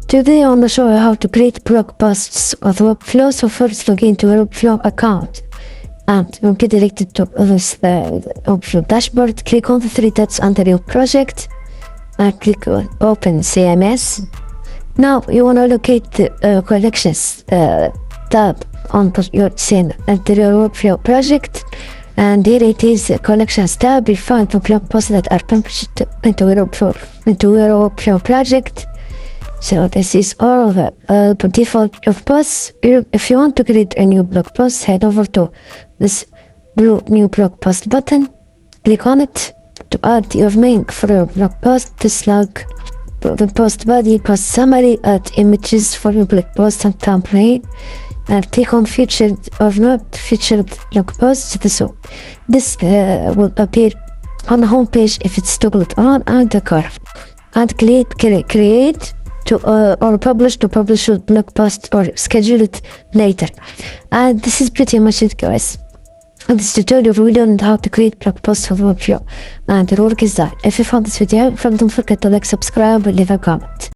Today I want to show you how to create blog posts with Webflow. So first log into your Webflow account and you'll get directed to this Webflow dashboard. Click on the three dots under your project and click on open CMS. Now you want to locate the collections tab on your scene under your Webflow project, and here it is collections tab. You find the blog posts that are published into your Webflow project. So this is all the default of posts. If you want to create a new blog post, head over to this blue new blog post button. Click on it to add your main for your blog post. This like the post body, post summary, add images for your blog post and template, and click on featured or not featured blog posts. This will appear on the home page if it's toggled on, and the curve, and create or publish your blog post or schedule it later. And this is pretty much it, guys. In this tutorial we learned how to create blog posts with Webflow, and the work is done. If you found this video helpful, don't forget to like, subscribe, and leave a comment.